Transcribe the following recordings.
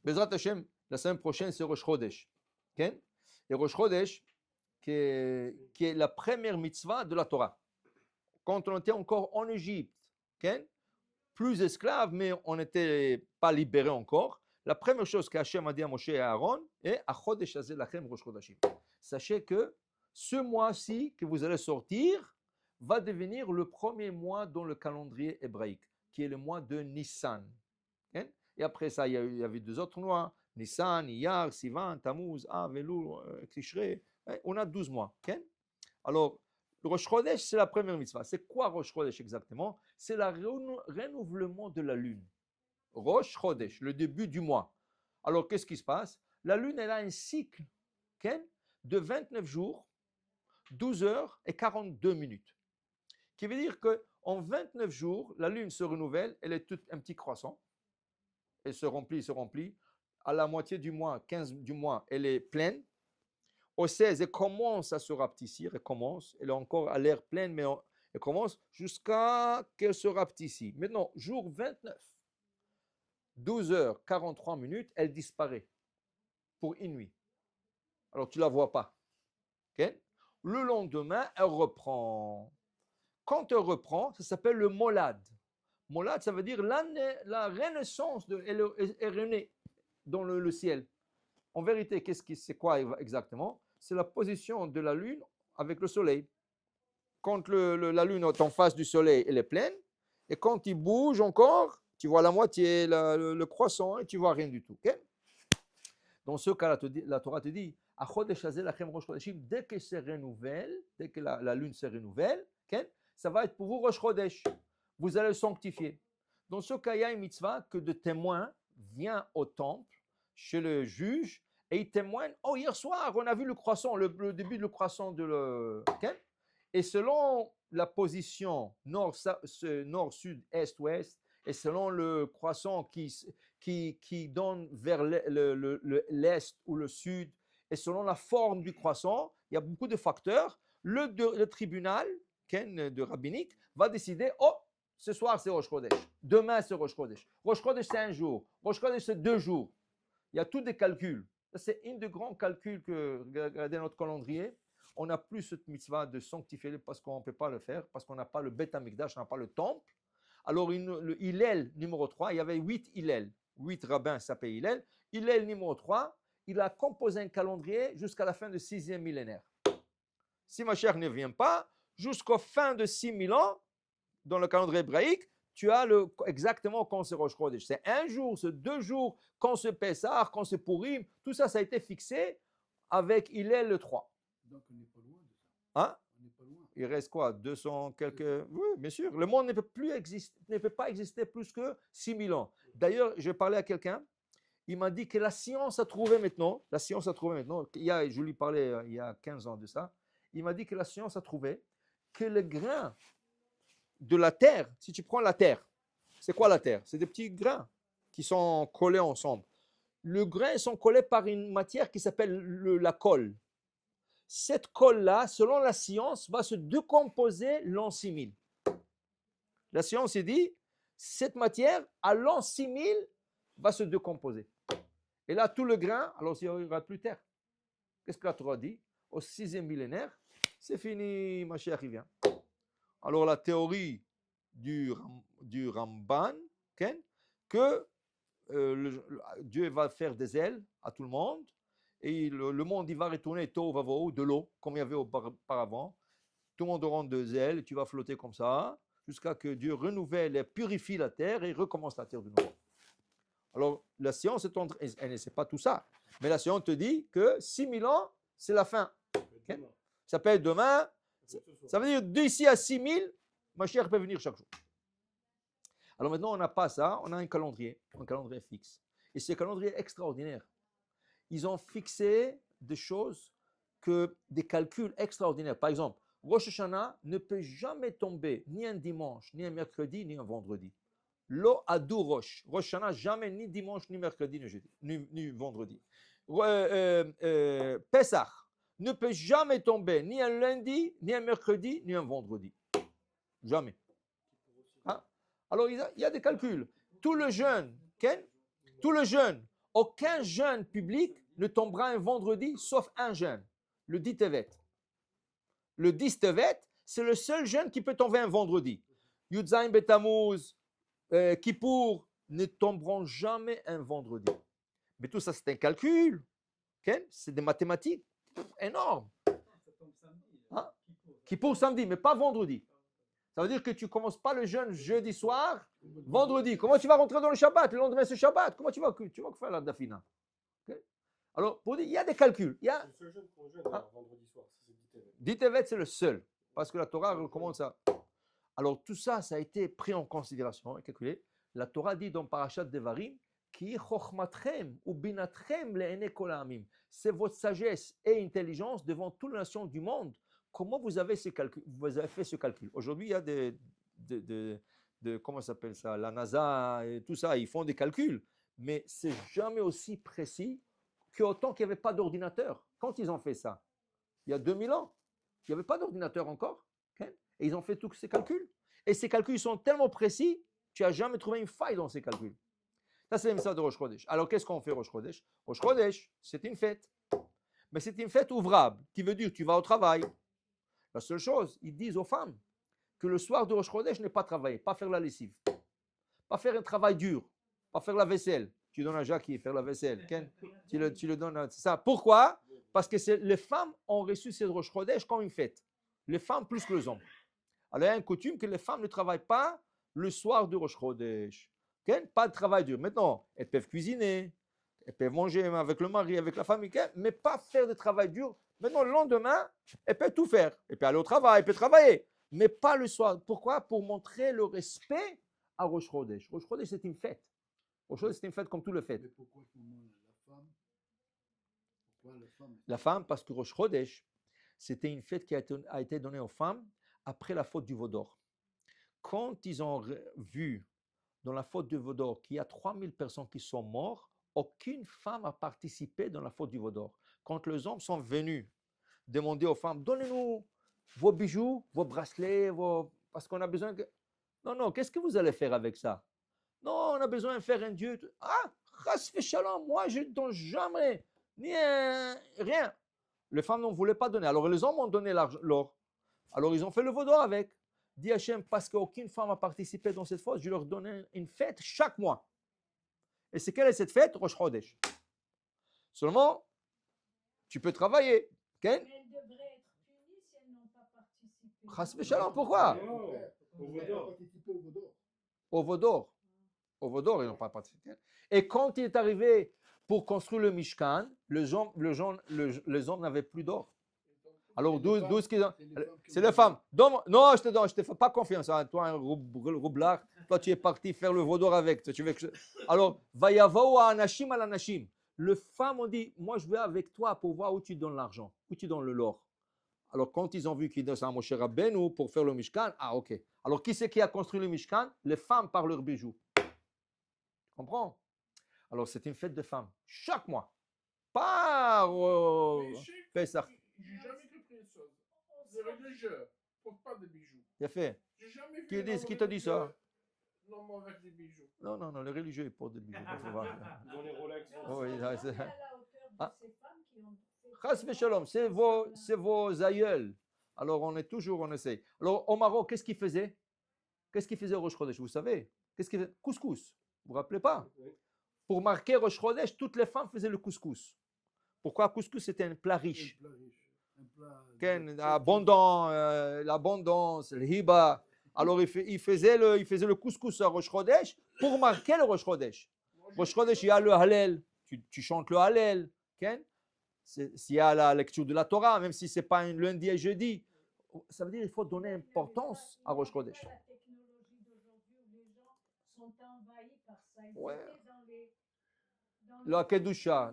Bezrat Hashem, la semaine prochaine, c'est Rosh Chodesh. Okay? Et Rosh Chodesh, qui est la première mitzvah de la Torah. Quand on était encore en Égypte, okay? Plus esclaves, mais on n'était pas libérés encore. La première chose qu'Hachem a dit à Moshe et à Aaron est Achodesh Hazeh Lachem Rosh Chodashim. Sachez que ce mois-ci que vous allez sortir va devenir le premier mois dans le calendrier hébraïque, qui est le mois de Nissan. Okay? Et après ça, il y avait deux autres mois, Nissan, Iyar, Sivan, Tammuz, Av, Elul, Tishrei. On a 12 mois. Okay? Alors, le Rosh Chodesh, c'est la première mitzvah. C'est quoi Rosh Chodesh exactement? C'est le renouvellement de la lune. Rosh Chodesh, le début du mois. Alors, qu'est-ce qui se passe? La lune, elle a un cycle de 29 jours, 12 heures et 42 minutes. Qui veut dire qu'en 29 jours, la lune se renouvelle, elle est toute un petit croissant. Elle se remplit. À la moitié du mois, 15 du mois, elle est pleine. Au 16, elle commence à se rapetissir, elle est encore à l'air pleine, mais elle commence jusqu'à qu'elle se rapetisse. Maintenant, jour 29, 12 heures 43 minutes, elle disparaît pour une nuit. Alors, tu ne la vois pas. Okay? Le lendemain, elle reprend. Quand elle reprend, ça s'appelle le molad. Molad, ça veut dire la renaissance, elle est renée dans le ciel. En vérité, c'est quoi exactement? C'est la position de la lune avec le soleil. Quand la lune est en face du soleil, elle est pleine. Et quand il bouge encore, tu vois la moitié, le croissant, et tu vois rien du tout. Okay? Dans ce cas, la Torah te dit, dès que se renouvelle, dès que la lune se renouvelle, okay? Ça va être pour vous Rosh Chodesh. Vous allez le sanctifier. Dans ce cas, il y a une mitzvah que de témoin vient au temple, chez le juge, et il témoigne, oh, hier soir, on a vu le croissant, le début de le croissant okay? Et selon la position nord, sud, est, ouest, et selon le croissant qui donne vers l'est ou le sud, et selon la forme du croissant, il y a beaucoup de facteurs. Le tribunal de rabbinique va décider, oh, ce soir c'est Rosh Chodesh, demain c'est Rosh Chodesh. Rosh Chodesh c'est un jour, Rosh Chodesh c'est 2 jours. Il y a tous des calculs. C'est un des grands calculs que, regardez notre calendrier, on n'a plus cette mitzvah de sanctifier parce qu'on ne peut pas le faire, parce qu'on n'a pas le Beth Amikdash, on n'a pas le temple. Alors, le Hillel numéro 3, il y avait 8 Hillel. 8 rabbins s'appelaient Hillel. Hillel numéro 3, il a composé un calendrier jusqu'à la fin du 6e millénaire. Si Mashiach ne vient pas, jusqu'au fin de 6000 ans, dans le calendrier hébraïque, tu as exactement quand c'est Rosh Chodesh. C'est 1 jour, c'est 2 jours, quand c'est Pessah, quand c'est Purim, tout ça, ça a été fixé avec Hillel le 3. Donc on n'est pas loin de ça. Hein? On n'est pas loin. Il reste quoi? 200 quelques... Oui, bien sûr. Le monde ne peut pas exister plus que 6000 ans. D'ailleurs, je parlais à quelqu'un, il m'a dit que la science a trouvé maintenant, je lui parlais il y a 15 ans de ça, il m'a dit que la science a trouvé que le grain de la terre, si tu prends la terre, c'est quoi la terre? C'est des petits grains qui sont collés ensemble. Le grain, ils sont collés par une matière qui s'appelle la colle. Cette colle-là, selon la science, va se décomposer l'an 6000. La science dit, cette matière, à l'an 6000, va se décomposer. Et là, tout le grain, alors il n'y aura plus de terre. Qu'est-ce que la Torah dit? Au 6e millénaire, c'est fini, Mashiach vient. Alors la théorie du Ramban, que Dieu va faire des ailes à tout le monde, et le monde il va retourner de l'eau, comme il y avait auparavant. Tout le monde aura des ailes, tu vas flotter comme ça, jusqu'à que Dieu renouvelle et purifie la terre et recommence la terre de nouveau. Alors la science, elle ne sait pas tout ça, mais la science te dit que 6000 ans, c'est la fin. Ça peut être demain. Ça veut dire d'ici à 6000, Mashiach peut venir chaque jour. Alors maintenant, on n'a pas ça, on a un calendrier fixe. Et ce calendrier extraordinaire. Ils ont fixé des choses, des calculs extraordinaires. Par exemple, Rosh Hashanah ne peut jamais tomber ni un dimanche, ni un mercredi, ni un vendredi. Lo adu Rosh. Rosh Hashanah, jamais ni dimanche, ni mercredi, ni vendredi. Pesach ne peut jamais tomber ni un lundi, ni un mercredi, ni un vendredi. Jamais. Hein? Alors, il y a des calculs. Tout le jeûne Aucun jeûne public ne tombera un vendredi, sauf un jeûne, le 10 Tevet. Le 10 Tevet, c'est le seul jeûne qui peut tomber un vendredi. Yudzaïn Betamuz, Kippour ne tomberont jamais un vendredi. Mais tout ça, c'est un calcul. Okay? C'est des mathématiques énormes. Hein? Kippour samedi, mais pas vendredi. Ça veut dire que tu ne commences pas le jeûne jeudi soir, vendredi. Comment tu vas rentrer dans le Shabbat, le lendemain c'est Shabbat? Comment tu vas faire la dafina? Okay? Alors, pour dire, il y a des calculs. Il y a... Le seul jeûne qu'on jeûne vendredi soir, c'est 10 Tevet. 10 Tevet, c'est le seul. Parce que la Torah recommande ça. Alors, tout ça, ça a été pris en considération et calculé. La Torah dit dans Parashat Devarim, Ki chochmatrem ou binatrem le'ene kol ha'amim. C'est votre sagesse et intelligence devant toutes les nations du monde. Comment vous avez fait ce calcul? Aujourd'hui, il y a comment ça s'appelle ça, la NASA et tout ça, ils font des calculs, mais c'est jamais aussi précis qu'autant qu'il n'y avait pas d'ordinateur. Quand ils ont fait ça, il y a 2000 ans, il n'y avait pas d'ordinateur encore, okay? Et ils ont fait tous ces calculs. Et ces calculs sont tellement précis, tu n'as jamais trouvé une faille dans ces calculs. Ça, c'est le message de Rosh Chodesh. Alors, qu'est-ce qu'on fait Rosh Chodesh? Rosh Chodesh, c'est une fête. Mais c'est une fête ouvrable, qui veut dire que tu vas au travail. La seule chose, ils disent aux femmes que le soir de Rosh Chodesh n'est pas travailler, pas faire la lessive, pas faire un travail dur, pas faire la vaisselle. Tu donnes à Jacques faire la vaisselle. Tu le donnes à... C'est ça. Pourquoi? Parce que les femmes ont reçu cette Rosh Chodesh comme une fête. Les femmes plus que les hommes. Alors, il y a une coutume que les femmes ne travaillent pas le soir de Rosh Chodesh. Pas de travail dur. Maintenant, elles peuvent cuisiner, elles peuvent manger avec le mari, avec la famille, mais pas faire de travail dur. Maintenant, le lendemain, elle peut tout faire. Elle peut aller au travail, elle peut travailler, mais pas le soir. Pourquoi? Pour montrer le respect à Rosh Chodesh. Rosh Chodesh, c'est une fête. Rosh Chodesh, c'est une fête comme toutes les fêtes. Mais pourquoi la femme? La femme, parce que Rosh Chodesh, c'était une fête qui a été donnée aux femmes après la faute du veau d'or. Quand ils ont vu dans la faute du veau d'or qu'il y a 3000 personnes qui sont mortes, aucune femme a participé dans la faute du veau d'or. Quand les hommes sont venus demander aux femmes, donnez-nous vos bijoux, vos bracelets, parce qu'on a besoin que... Non, qu'est-ce que vous allez faire avec ça? Non, on a besoin de faire un dieu. Ah, chas v'shalom, moi je ne donne jamais, rien. Les femmes n'en voulaient pas donner. Alors les hommes ont donné l'or. Alors ils ont fait le veau d'or avec. Dit Hachem, parce qu'aucune femme a participé dans cette fête, je leur donne une fête chaque mois. Et c'est quelle est cette fête? Rosh Chodesh. Seulement, tu peux travailler. Okay? Mais elles devraient être punies si elles n'ont pas participé. Chas v'shalom, pourquoi? Au veau d'or. Au veau d'or. Au veau d'or, ils n'ont pas participé. Et quand il est arrivé pour construire le Mishkan, les hommes n'avaient plus d'or. Alors, d'où ce qu'ils ont? C'est les femmes. Non, je te fais pas confiance. Hein. Toi, un roublard, toi, tu es parti faire le veau d'or avec. Alors, vayavou anashim al anashim. Les femmes ont dit, moi, je vais avec toi pour voir où tu donnes l'argent, où tu donnes l'or. Alors, quand ils ont vu qu'ils donnent à Moshe Rabbeinu pour faire le Mishkan, ah, ok. Alors, qui c'est qui a construit le Mishkan? Les femmes par leurs bijoux. Tu comprends? Alors, c'est une fête de femmes. Chaque mois. Par Pessah. J'ai jamais compris une chose. Les religieux ne portent pas de bijoux. Il a fait. J'ai jamais vu. Qui t'a dit ça? Non, moi avec des bijoux. Non, les religieux, ils portent des bijoux. Dans les Rolex. Oui, On est à la hauteur de ces femmes qui ont fait. Chas v'shalom, c'est vos aïeuls. Alors, on essaie. Alors, au Maroc, qu'est-ce qu'ils faisaient? Qu'est-ce qu'ils faisaient au Rosh Chodesh? Vous savez? Qu'est-ce qu'ils faisaient? Couscous. Vous vous rappelez pas? Oui. Pour marquer Rosh Chodesh, toutes les femmes faisaient le couscous. Pourquoi? Couscous, c'était un plat riche. Abondant, l'abondance, le hiba. Alors, il faisait le couscous à Rosh Chodesh pour marquer le Rosh Chodesh. Rosh Chodesh, il y a le Hallel. Tu chantes le Hallel. S'il y a la lecture de la Torah, même si ce n'est pas un lundi et jeudi, ça veut dire qu'il faut donner importance à Rosh Chodesh. La technologie d'aujourd'hui où les gens sont envahis par ça. Ils Ouais. étaient dans La Kedusha,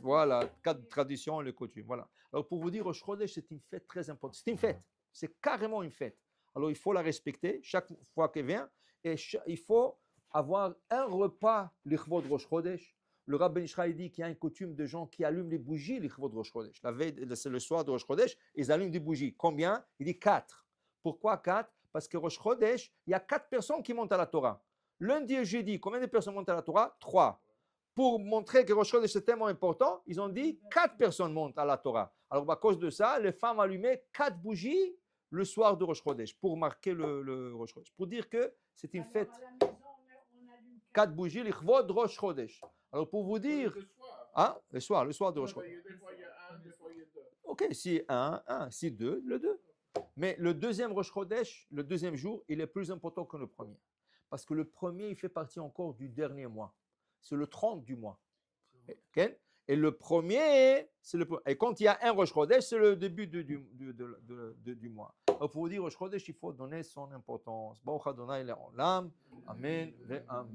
voilà, tradition et les coutumes. Voilà. Alors pour vous dire, Rosh Chodesh, c'est une fête très importante. C'est une fête, c'est carrément une fête. Alors il faut la respecter chaque fois qu'elle vient et il faut avoir un repas, l'Ichvod Rosh Chodesh. Le Rabbi Ishraï dit qu'il y a une coutume de gens qui allument les bougies, l'Ichvod Rosh Chodesh. La veille, c'est le soir de Rosh Chodesh, ils allument des bougies. Combien? Il dit 4. Pourquoi 4? Parce que Rosh Chodesh, il y a 4 personnes qui montent à la Torah. Lundi et jeudi, combien de personnes montent à la Torah? 3. pour montrer que Rosh Chodesh c'est tellement important, ils ont dit 4 personnes montent à la Torah. Alors, à cause de ça, les femmes allumaient 4 bougies le soir de Rosh Chodesh pour marquer le Rosh Chodesh, pour dire que c'est une Alors, fête. à la maison, on allume 4 bougies, l'Ichvod Rosh Chodesh. Alors, pour vous dire, Le soir. hein, le soir de Rosh Chodesh. Des fois, il y a un, des fois, il y a deux. Ok, si un, si deux, le 2. Mais le deuxième Rosh Chodesh, le deuxième jour, il est plus important que le premier. Parce que le premier, il fait partie encore du dernier mois. C'est le 30 du mois. Ok? Et le premier, c'est le premier. Et quand il y a un Rosh Chodesh, c'est le début du mois. Alors pour vous dire Rosh Chodesh, il faut donner son importance. Baruch Adonai le'olam. Amen ve amen.